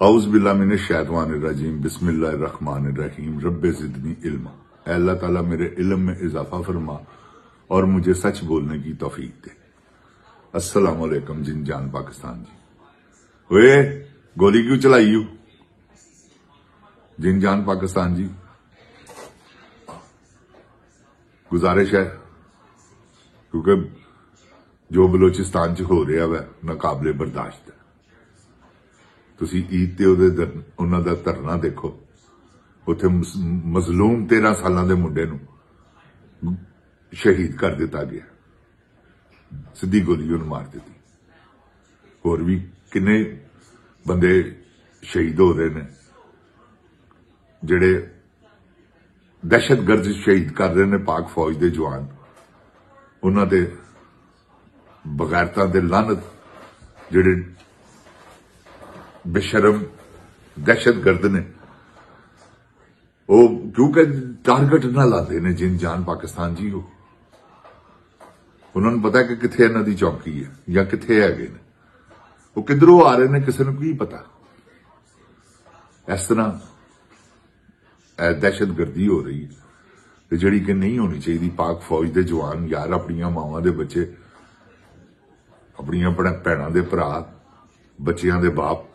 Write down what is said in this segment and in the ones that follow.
औज़ बिल्लाहि मिनश शैतानिर रजीम बिस्मिल्लाहिर्रहमानिर रहीम रब्बे ज़िदनी इल्मा। ऐ अल्लाह ताला मेरे इल्म में इजाफा फरमा और मुझे सच बोलने की तौफीक दे। अस्सलाम वालेकुम जिन जान पाकिस्तान जी। वे गोली क्यों चलाई हो जिन जान पाकिस्तान जी? गुजारिश है क्योंकि जो बलोचिस्तान च हो रहा है नाकाबिले बर्दाश्त है। ਤੁਸੀਂ ਈਦ ਤੇ ਉਹਨਾਂ ਦਾ ਧਰਨਾ ਦੇਖੋ, ਉੱਥੇ ਮਜ਼ਲੂਮ 13 ਸਾਲਾਂ ਦੇ ਮੁੰਡੇ ਨੂੰ ਸ਼ਹੀਦ ਕਰ ਦਿੱਤਾ ਗਿਆ, ਸਿੱਧੀ ਗੋਲੀ ਉਹਨੂੰ ਮਾਰ ਦਿੱਤੀ। ਹੋਰ ਵੀ ਕਿੰਨੇ ਬੰਦੇ ਸ਼ਹੀਦ ਹੋ ਰਹੇ ਨੇ, ਜਿਹੜੇ ਦਹਿਸ਼ਤਗਰਦ ਸ਼ਹੀਦ ਕਰ ਰਹੇ ਨੇ ਪਾਕ ਫੌਜ ਦੇ ਜਵਾਨ। ਉਹਨਾਂ ਦੇ ਬਗੈਰਤਾਂ ਦੇ ਲਾਨਤ ਜਿਹੜੇ बेशरम दहशतगर्द ने, वो क्योंकि टारगेट ना लाते ने जिन जान पाकिस्तान जी। हो उन्होंने पता कि किथे इन्हां दी चौकी है या किथे हैगे ने, वो किधरों आ रहे ने किसी नूं की पता। इस तरह दहशतगर्दी हो रही है जिहड़ी कि नहीं होनी चाहिए। पाक फौज के जवान यार अपनियां मावां दे बच्चे, अपनियां भैणां दे भरा, बच्चियां दे बाप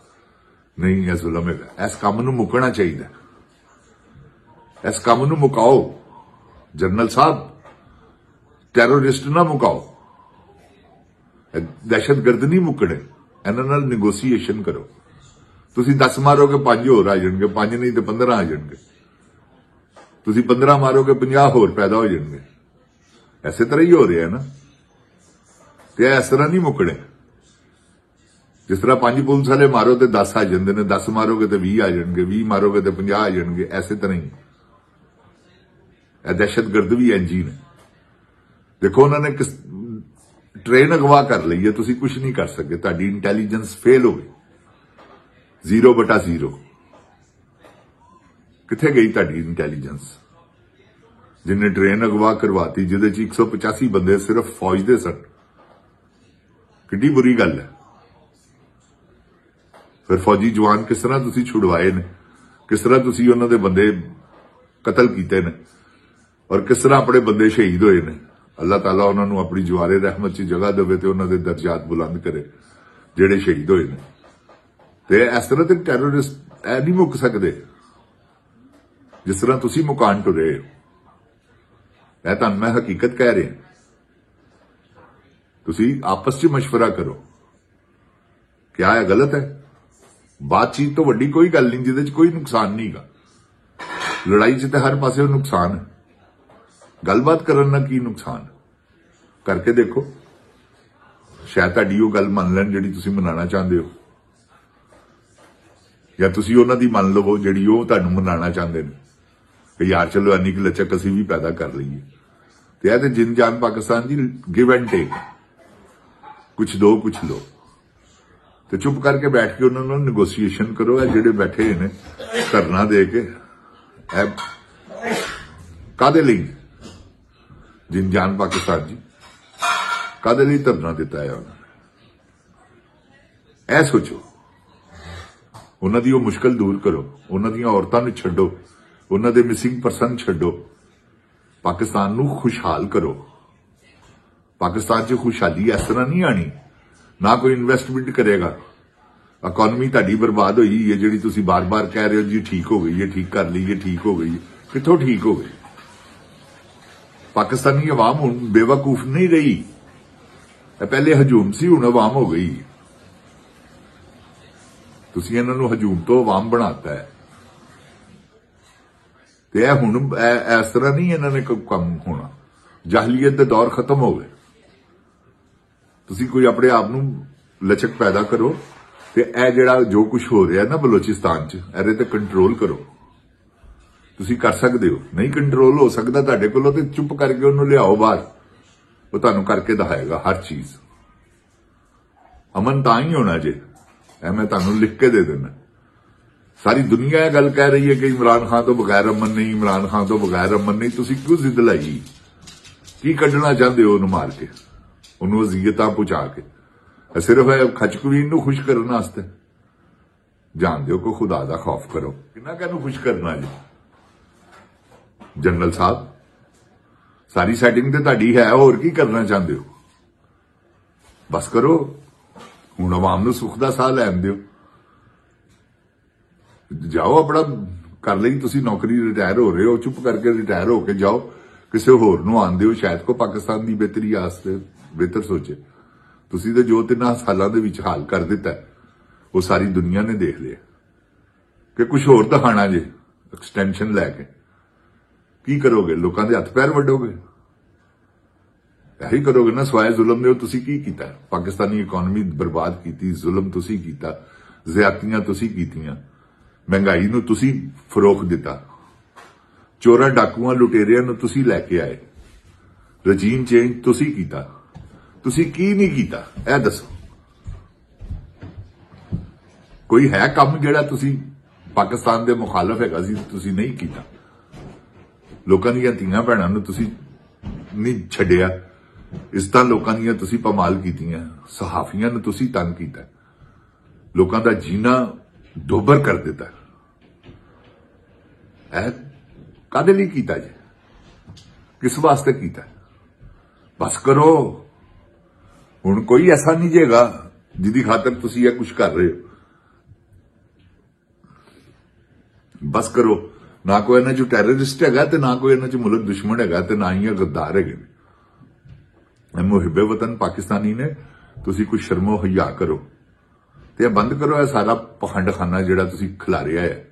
नहीं, यह जुल्म है। इस काम नूं मुकना चाहिए, इस काम नूं मुकाओ। जनरल साहब टैरोरिस्ट ना मुकाओ, दहशतगर्द नहीं मुकने, इन्हां नाल निगोसीएशन करो। तुसीं 10 मारोगे 5 होर आ जाणगे, 5 नहीं तो 15 आ जाणगे। तुसीं 15 मारोगे 50 होर पैदा हो जाणगे। इसे तरह ही हो रहा है ना, ते इस तरह नहीं मुकने। जिस तरह 5 पुलिस वाले मारो तो 10 आ जाते हैं, 10 मारोगे तो 20 आ जाएंगे, 20 मारोगे तो 50 आ जाएंगे। इसे तरह ही दहशतगर्द भी इंज ही ने। देखो उन्होंने किस ट्रेन अगवा कर ली है, तुसी कुछ नहीं कर सके, तुहाडी इंटैलीजेंस फेल हो गई। 0/0 किथे गई तुहाडी इंटैलीजेंस? जिन्हें ट्रेन अगवा करवाती जिहदे च 185 बंदे सिर्फ फौज दे सन, किड्डी बुरी गल है। फिर फौजी जवान किस तरह तुसी छुड़वाए ने, किस तरह तुसी उन्हां दे बंदे कतल कीते ने, और किस तरह अपने बंदे शहीद होए ने। अल्लाह ताला उन्हां नूं अपनी जवारे रहमत च जगह देवे ते उन्हां दे दर्जात बुलंद करे जिहड़े शहीद होए ने। ते इस तरह ते टैरोरिस्ट नहीं मुक सकदे जिस तरह तुसी मुकान टुरे हो। मैं तुहानूं मैं हकीकत कह रहा, तुसी आपस च मशवरा करो, क्या है गलत है। बातचीत तो वड्डी कोई गल नहीं जिहदे च कोई नुकसान नहीं गा। लड़ाई च तो हर पासे नुकसान है, गलबात करन नाल की नुकसान। करके देखो, शायद तुहाडी ओह गल मन लैण जिहड़ी तुसीं मनाना चाहते हो, या तुसीं उन्हां दी मन लवो जिहड़ी ओह तुहानूं मनाना चाहते हैं कि यार चलो इन्नी कि लचक असीं भी पैदा कर लईए। ते इह ते जिन जान पाकिस्तान दी गिव एंड टेक, कुछ दो कुछ लो। तो चुप करके बैठ के उन्होंने निगोसीएशन करो। है जेडे बैठे ने धरना दे के कादे लई जिन जान पाकिस्तान जी कादे लई धरना दिता है उन्होंने? ऐ सोचो, उन्हां दी ओह मुश्किल दूर करो, उन्हां दी औरतां नूं छड्डो, उन्हां दे मिसिंग परसन छड्डो, पाकिस्तान नूं खुशहाल करो। पाकिस्तान च खुशहाली इस तरह नहीं आनी, ना कोई इन्वेस्टमेंट करेगा। इकोनॉमी तुहाडी बर्बाद हुई है, जिहड़ी तुसीं बार बार कह रहे हो जी ठीक हो गई है, ठीक कर ली है, ठीक हो गई है। कित्थों ठीक हो गई? पाकिस्तानी अवाम हुण बेवकूफ नहीं रही। पहले हजूम सी, हुण अवाम हो गई। तुसीं इन्हां नूं हजूम तो अवाम बनाता है। ते हुण इस तरह नहीं इन्हां ने काम होना। जाहलीयत दे दौर खत्म हो गए। तुसीं कोई अपने आप नूं लचक पैदा करो ते ए जिहड़ा जो कुछ हो रहा है ना बलोचिस्तान च, इहदे ते कंट्रोल करो। तुसीं कर सकदे हो, नहीं कंट्रोल हो सकदा तुहाडे कोलों ते चुप करके उहनूं लियाओ बाहर, वो तुहानूं करके दिखाएगा हर चीज। अमन तां ही होना जे, मैं तुहानूं लिख के दे देना। सारी दुनिया यह गल कह रही है कि इमरान खान तो बगैर अमन नहीं, इमरान खान तो बगैर अमन नहीं। तुसीं क्यों जिद लाई? की कड्ढना चाहते हो उहनूं मार के, उन्होंने अजीयतां पहुंचा के? सिर्फ खचकवीन नूं खुश करने वास्ते। ਜਾਣ ਦਿਓ, ਕੋਈ ਖੁਦਾ ਦਾ ਖੌਫ ਕਰੋ। ਕਿੰਨਾ ਕਿਹਨੂੰ ਖੁਸ਼ ਕਰਨਾ ਜੀ ਜਨਰਲ ਸਾਹਿਬ? ਸਾਰੀ ਸੈਟਿੰਗ ਤੇ ਤੁਹਾਡੀ ਹੈ, ਹੋਰ ਕੀ ਕਰਨਾ ਚਾਹੁੰਦੇ ਹੋ? ਬਸ ਕਰੋ ਹੁਣ, ਆਵਾਮ ਨੂੰ ਸੁੱਖ ਦਾ ਸਾਹ ਲੈਣ ਦਿਓ। ਜਾਓ ਆਪਣਾ ਕਰ ਲਈ, ਤੁਸੀਂ ਨੌਕਰੀ ਰਿਟਾਇਰ ਹੋ ਰਹੇ ਹੋ, ਚੁੱਪ ਕਰਕੇ ਰਿਟਾਇਰ ਹੋ ਕੇ ਜਾਓ, ਕਿਸੇ ਹੋਰ ਨੂੰ ਆਣ ਦਿਓ, ਸ਼ਾਇਦ ਕੋ ਪਾਕਿਸਤਾਨ ਦੀ ਬਿਹਤਰੀ ਆਸਤੇ ਬਿਹਤਰ ਸੋਚੇ। ਤੁਸੀਂ ਤੇ ਜੋ 3 ਸਾਲਾਂ ਦੇ ਵਿੱਚ ਹਾਲ ਕਰ ਦਿੱਤਾ ਉਹ ਸਾਰੀ ਦੁਨੀਆ ਨੇ ਦੇਖ ਲਿਆ। ਕਿ ਕੁਝ ਹੋਰ ਦਿਖਾਣਾ ਜੇ ਐਕਸਟੈਂਸ਼ਨ ਲੈ ਕੇ? ਕੀ ਕਰੋਗੇ? ਲੋਕਾਂ ਦੇ ਹੱਥ ਪੈਰ ਵੱਢੋਗੇ? ਇਹੀ ਕਰੋਗੇ ਨਾ, ਸਵਾਏ ਜ਼ੁਲਮ ਦੇ। ਤੁਸੀਂ ਕੀ ਕੀਤਾ? ਪਾਕਿਸਤਾਨੀ ਇਕਨੋਮੀ ਬਰਬਾਦ ਕੀਤੀ, ਜ਼ੁਲਮ ਤੁਸੀਂ ਕੀਤਾ, ਜ਼ਿਆਦਤੀਆਂ ਤੁਸੀਂ ਕੀਤੀਆਂ, ਮਹਿੰਗਾਈ ਨੂੰ ਤੁਸੀਂ ਫਰੋਖ ਦਿੱਤਾ, ਚੋਰਾਂ ਡਾਕੂਆਂ ਲੁਟੇਰਿਆਂ ਨੂੰ ਤੁਸੀਂ ਲੈ ਕੇ ਆਏ, ਰਜੀਮ ਚੇਂਜ ਤੁਸੀਂ ਕੀਤਾ। ਤੁਸੀਂ ਕੀ ਨਹੀਂ ਕੀਤਾ ਇਹ ਦੱਸੋ? ਕੋਈ ਹੈ ਕੰਮ ਜਿਹੜਾ ਤੁਸੀਂ ਪਾਕਿਸਤਾਨ ਦੇ ਮੁਖਾਲਫ ਹੈਗਾ ਸੀ ਤੁਸੀਂ ਨਹੀਂ ਕੀਤਾ? ਲੋਕਾਂ ਦੀਆਂ ਧੀਆਂ ਭੈਣਾਂ ਨੂੰ ਤੁਸੀਂ ਨਹੀਂ ਛੱਡਿਆ, ਇਸ ਤਰ੍ਹਾਂ ਲੋਕਾਂ ਦੀਆਂ ਤੁਸੀਂ ਪਮਾਲ ਕੀਤੀਆਂ, ਸਹਾਫੀਆਂ ਨੂੰ ਤੁਸੀਂ ਤੰਗ ਕੀਤਾ, ਲੋਕਾਂ ਦਾ ਜੀਣਾ ਦੋਬਰ ਕਰ ਦਿੱਤਾ। ਇਹ ਕਾਹਦੇ ਲਈ ਕੀਤਾ ਜੀ? ਕਿਸ ਵਾਸਤੇ ਕੀਤਾ? ਬਸ ਕਰੋ ਹੁਣ। ਕੋਈ ਐਸਾ ਨਹੀਂ ਜੇਗਾ ਜਿਹਦੀ ਖਾਤਰ ਤੁਸੀਂ ਇਹ ਕੁਝ ਕਰ ਰਹੇ ਹੋ। ਬਸ ਕਰੋ। ਨਾ ਕੋਈ ਇਹਨਾਂ 'ਚ ਟੈਰਰਿਸਟ ਹੈਗਾ ਤੇ ਨਾ ਕੋਈ ਇਹਨਾਂ 'ਚ ਮੁਲਕ ਦੁਸ਼ਮਣ ਹੈਗਾ ਤੇ ਨਾ ਹੀ ਇਹ ਗੱਦਾਰ ਹੈਗੇ ਨੇ। ਮੁਹਿੱਬੇ ਵਤਨ ਪਾਕਿਸਤਾਨੀ ਨੇ। ਤੁਸੀਂ ਕੁਝ ਸ਼ਰਮੋ ਹਯਾ ਕਰੋ ਤੇ ਇਹ ਬੰਦ ਕਰੋ ਇਹ ਸਾਰਾ ਪਖੰਡਖਾਨਾ ਜਿਹੜਾ ਤੁਸੀਂ ਖਿਲਾਰਿਆ ਹੈ।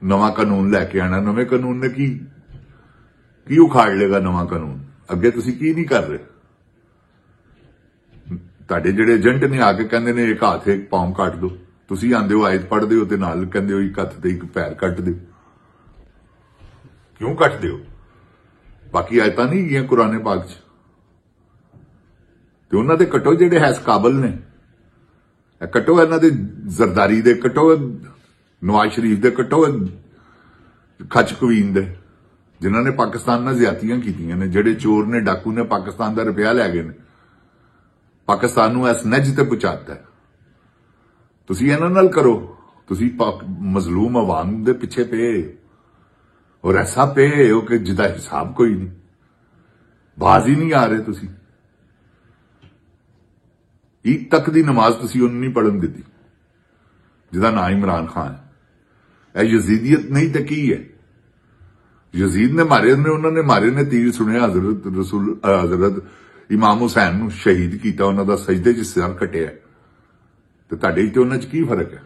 ਨਵਾਂ ਕਾਨੂੰਨ ਲੈ ਕੇ ਆਣਾ, ਨਵੇਂ ਕਾਨੂੰਨ ਨੇ ਕੀ ਉਖਾੜ ਲੇਗਾ ਨਵਾਂ ਕਾਨੂੰਨ? ਅੱਗੇ ਤੁਸੀਂ ਕੀ ਨਹੀਂ ਕਰ ਰਹੇ? ਤੁਹਾਡੇ ਜਿਹੜੇ ਏਜੰਟ ਨੇ ਆ ਕੇ ਕਹਿੰਦੇ ਨੇ ਇੱਕ ਹੱਥ ਇੱਕ ਪਾਉਂ ਕੱਟ ਦਿਓ, ਤੁਸੀਂ ਆਂਦੇ ਹੋ ਆਇਤ ਪੜ੍ਹਦੇ ਹੋ ਤੇ ਨਾਲ ਕਹਿੰਦੇ ਹੋ ਇੱਕ ਹੱਥ ਤੇ ਇੱਕ ਪੈਰ ਕੱਟ ਦਿਓ। ਕਿਉਂ ਕੱਟਦੇ ਹੋ? ਬਾਕੀ ਆਇਤਾਂ ਨਹੀਂ ਗਈਆਂ ਕੁਰਾਨੇ ਪਾਕ 'ਚ ਤੇ ਉਹਨਾਂ ਦੇ ਕੱਟੋ ਜਿਹੜੇ ਹੈ ਕਾਬਲ ਨੇ। ਇਹ ਕੱਟੋ ਇਹਨਾਂ ਦੇ ਜ਼ਰਦਾਰੀ ਦੇ, ਕੱਟੋ ਨਵਾਜ਼ ਸ਼ਰੀਫ ਦੇ, ਕੱਟੋ ਖਚ ਕਵੀਨ ਦੇ, ਜਿਨ੍ਹਾਂ ਨੇ ਪਾਕਿਸਤਾਨ ਨਾਲ ਜ਼ਿਆਦਤੀਆਂ ਕੀਤੀਆਂ ਨੇ, ਜਿਹੜੇ ਚੋਰ ਨੇ ਡਾਕੂ ਨੇ ਪਾਕਿਸਤਾਨ ਦਾ ਰੁਪਇਆ ਲੈ ਗਏ ਨੇ, ਪਾਕਿਸਤਾਨ ਨੂੰ ਇਸ ਨਜ ਤੇ ਪਹੁੰਚਾਤਾ। ਤੁਸੀਂ ਇਹਨਾਂ ਨਾਲ ਕਰੋ। ਤੁਸੀਂ ਮਜ਼ਲੂਮ ਆਵਾਮ ਦੇ ਪਿੱਛੇ ਪਏ ਔਰ ਐਸਾ ਪਏ ਹੋ ਕਿ ਜਿਹਦਾ ਹਿਸਾਬ ਕੋਈ ਨਹੀਂ, ਬਾਜ਼ ਹੀ ਨਹੀਂ ਆ ਰਹੇ। ਤੁਸੀਂ ਈਦ ਤੱਕ ਦੀ ਨਮਾਜ਼ ਤੁਸੀਂ ਉਹਨੂੰ ਨਹੀਂ ਪੜ੍ਹਨ ਦਿੱਤੀ ਜਿਹਦਾ ਨਾਂ ਇਮਰਾਨ ਖਾਨ ਹੈ। ਇਹ ਯਜ਼ੀਦੀਅਤ ਨਹੀਂ ਤੇ ਕੀ ਹੈ? ਯਜ਼ੀਦ ਨੇ ਮਾਰੇ ਨੇ, ਉਹਨਾਂ ਨੇ ਮਾਰੇ ਨੇ, ਤੀਰ ਸੁਣਿਆ, ਹਜ਼ਰਤ ਇਮਾਮ ਹੁਸੈਨ ਨੂੰ ਸ਼ਹੀਦ ਕੀਤਾ, ਉਹਨਾਂ ਦਾ ਸਜਦੇ 'ਚ ਸਿਰ ਕੱਟਿਆ ਤੇ ਤੁਹਾਡੇ ਤੇ ਉਹਨਾਂ 'ਚ ਕੀ ਫਰਕ ਹੈ?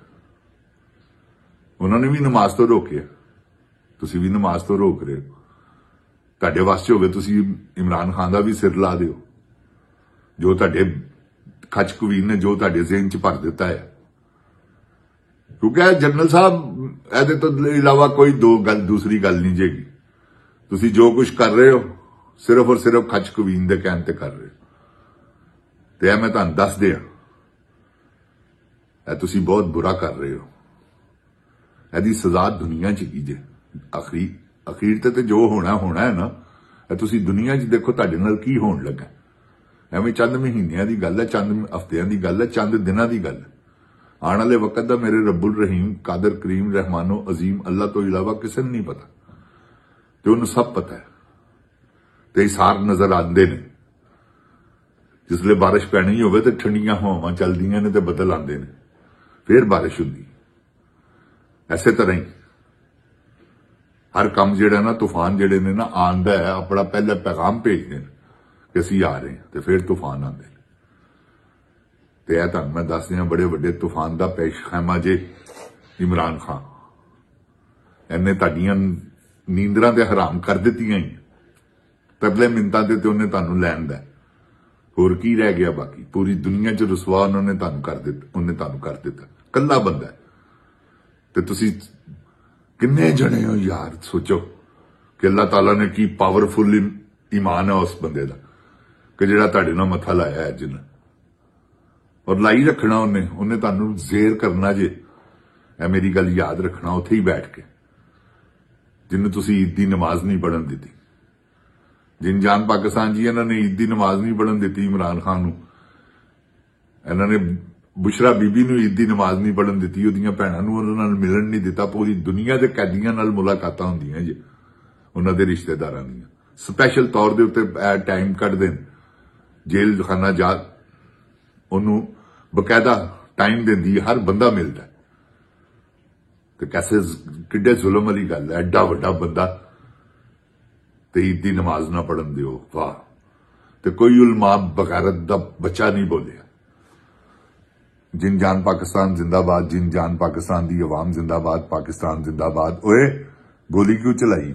ਉਹਨਾਂ ਨੇ ਵੀ ਨਮਾਜ਼ ਤੋਂ ਰੋਕਿਆ, ਤੁਸੀਂ ਵੀ ਨਮਾਜ਼ ਤੋਂ ਰੋਕ ਰਹੇ ਹੋ। ਤੁਹਾਡੇ ਵਾਸਤੇ ਹੋਵੇ ਤੁਸੀਂ ਇਮਰਾਨ ਖਾਨ ਦਾ ਵੀ ਸਿਰ ਲਾ ਦਿਓ, ਜੋ ਤੁਹਾਡੇ ਖਚ ਕਵੀਨ ਨੇ ਜੋ ਤੁਹਾਡੇ ਜ਼ਿਹਨ 'ਚ ਭਰ ਦਿੱਤਾ ਹੈ। ਕਿਉਂਕਿ ਜਨਰਲ ਸਾਹਿਬ ਇਹਦੇ ਤੋਂ ਇਲਾਵਾ ਕੋਈ ਦੂਸਰੀ ਗੱਲ ਨਹੀਂ ਜੇਗੀ। ਤੁਸੀਂ ਜੋ ਕੁਝ ਕਰ ਰਹੇ ਹੋ ਸਿਰਫ ਔਰ ਸਿਰਫ ਖਚ ਕਵੀਨ ਦੇ ਕਹਿਣ ਤੇ ਕਰ ਰਹੇ ਹੋ ਤੇ ਇਹ ਮੈਂ ਤੁਹਾਨੂੰ ਦੱਸ ਦਿਆਂ, ਇਹ ਤੁਸੀਂ ਬਹੁਤ ਬੁਰਾ ਕਰ ਰਹੇ ਹੋ। ਇਹਦੀ ਸਜ਼ਾ ਦੁਨੀਆ 'ਚ ਕੀਜੇ। ਅਖੀਰ ਤੇ ਜੋ ਹੋਣਾ ਹੈ ਨਾ। ਇਹ ਤੁਸੀਂ ਦੁਨੀਆ 'ਚ ਦੇਖੋ ਤੁਹਾਡੇ ਨਾਲ ਕੀ ਹੋਣ ਲੱਗਾ। ਐਵੇਂ ਚੰਦ ਮਹੀਨਿਆਂ ਦੀ ਗੱਲ ਹੈ, ਚੰਦ ਹਫ਼ਤਿਆਂ ਦੀ ਗੱਲ ਹੈ, ਚੰਦ ਦਿਨਾਂ ਦੀ ਗੱਲ ਹੈ। ਆਉਣ ਵਾਲੇ ਵਕਤ ਦਾ ਮੇਰੇ ਰੱਬੁਲ ਰਹੀਮ ਕਾਦਰ ਕਰੀਮ ਰਹਿਮਾਨੋ ਅਜ਼ੀਮ ਅੱਲਾ ਤੋਂ ਇਲਾਵਾ ਕਿਸੇ ਨੂੰ ਨਹੀਂ ਪਤਾ ਤੇ ਉਹਨੂੰ ਸਭ ਪਤਾ ਹੈ ਤੇ ਇਸਾਰ ਨਜ਼ਰ ਆਉਂਦੇ ਨੇ। ਜਿਸਲੇ ਬਾਰਿਸ਼ ਪੈਣੀ ਹੋਵੇ ਤੇ ਠੰਡੀਆਂ ਹਵਾਵਾਂ ਚੱਲਦੀਆਂ ਨੇ ਤੇ ਬੱਦਲ ਆਉਂਦੇ ਨੇ, ਫਿਰ ਬਾਰਿਸ਼ ਹੁੰਦੀ। ਐਸੇ ਤਰ੍ਹਾਂ ਹੀ ਹਰ ਕੰਮ ਜਿਹੜਾ ਨਾ, ਤੂਫਾਨ ਜਿਹੜੇ ਨੇ ਨਾ ਆਉਂਦਾ ਹੈ, ਆਪਣਾ ਪਹਿਲਾ ਪੈਗਾਮ ਭੇਜਦੇ ਨੇ ਕਿ ਅਸੀਂ ਆ ਰਹੇ ਹਾਂ ਤੇ ਫਿਰ ਤੂਫਾਨ ਆਉਂਦੇ ਨੇ। ਤੇ ਇਹ ਤੁਹਾਨੂੰ ਮੈਂ ਦੱਸ ਦਿਆਂ, ਬੜੇ ਵੱਡੇ ਤੂਫਾਨ ਦਾ ਪੇਸ਼ਖੈਮਾ ਜੇ ਇਮਰਾਨ ਖਾਨ। ਇਹਨੇ ਤੁਹਾਡੀਆਂ ਨੀਂਦਰਾਂ ਤੇ ਹਰਾਮ ਕਰ ਦਿੱਤੀਆਂ ਹੀ, ਤਰਲੇ ਮਿੰਤਾਂ ਤੇ ਉਹਨੇ ਤੁਹਾਨੂੰ ਲੈਣ ਦਾ। ਹੋਰ ਕੀ ਰਹਿ ਗਿਆ ਬਾਕੀ? ਪੂਰੀ ਦੁਨੀਆ 'ਚ ਰਸਵਾ ਉਹਨੇ ਤੁਹਾਨੂੰ ਕਰ ਦਿੱਤਾ। ਕੱਲਾ ਬੰਦਾ ਤੇ ਤੁਸੀਂ ਕਿੰਨੇ ਜਣੇ ਹੋ ਯਾਰ? ਸੋਚੋ ਕਿ ਅੱਲਾਹ ਤਾਲਾ ਨੇ ਕੀ ਪਾਵਰਫੁਲ ਈਮਾਨ ਹੈ ਉਸ ਬੰਦੇ ਦਾ ਕਿ ਜਿਹੜਾ ਤੁਹਾਡੇ ਨਾਲ ਮੱਥਾ ਲਾਇਆ ਹੈ ਜਿੰਨਾ, ਔਰ ਲਾਈ ਰੱਖਣਾ ਉਹਨੇ ਤੁਹਾਨੂੰ ਜ਼ੇਰ ਕਰਨਾ ਜੇ। ਇਹ ਮੇਰੀ ਗੱਲ ਯਾਦ ਰੱਖਣਾ, ਉੱਥੇ ਹੀ ਬੈਠ ਕੇ, ਜਿਹਨੂੰ ਤੁਸੀਂ ਈਦ ਦੀ ਨਮਾਜ਼ ਨਹੀਂ ਪੜ੍ਹਨ ਦਿੱਤੀ। ਜਿਨ ਜਾਨ ਪਾਕਿਸਤਾਨ ਜੀ ਇਹਨਾਂ ਨੇ ਈਦ ਦੀ ਨਮਾਜ਼ ਨਹੀਂ ਪੜ੍ਹਨ ਦਿੱਤੀ ਇਮਰਾਨ ਖਾਨ ਨੂੰ। ਇਹਨਾਂ ਨੇ ਬੁਸ਼ਰਾ ਬੀਬੀ ਨੂੰ ਈਦ ਦੀ ਨਮਾਜ਼ ਨਹੀਂ ਪੜਨ ਦਿੱਤੀ, ਉਹਦੀਆਂ ਭੈਣਾਂ ਨੂੰ ਉਹਨਾਂ ਨਾਲ ਮਿਲਣ ਨਹੀਂ ਦਿੱਤਾ। ਪੂਰੀ ਦੁਨੀਆ ਦੇ ਕੈਦੀਆਂ ਨਾਲ ਮੁਲਾਕਾਤਾਂ ਹੁੰਦੀਆਂ ਜੀ ਉਹਨਾਂ ਦੇ ਰਿਸ਼ਤੇਦਾਰਾਂ ਦੀਆਂ, ਸਪੈਸ਼ਲ ਤੌਰ ਦੇ ਉੱਤੇ ਟਾਈਮ ਕੱਢਦੇ ਨੇ। ਜੇਲ੍ਹ ਖਾਨਾ ਜਾ ਉਹਨੂੰ ਬਕਾਇਦਾ ਟਾਈਮ ਦਿੰਦੀ, ਹਰ ਬੰਦਾ ਮਿਲਦਾ। ਤੇ ਕੈਸੇ ਕਿੱਡੇ ਜ਼ੁਲਮ ਵਾਲੀ ਗੱਲ ਹੈ, ਐਡਾ ਵੱਡਾ ਬੰਦਾ ਤੇ ਈਦ ਦੀ ਨਮਾਜ਼ ਨਾ ਪੜਨ ਦਿਓ, ਵਾਹ। ਤੇ ਕੋਈ ਉਲਮਾ ਬਗੈਰਤ ਦਾ ਬੱਚਾ ਨਹੀਂ ਬੋਲਿਆ। जिन जान पाकिस्तान जिंदाबाद, जिन जान पाकिस्तान दी अवाम जिंदाबाद, पाकिस्तान जिंदाबाद। ओए गोली क्यों चलाई?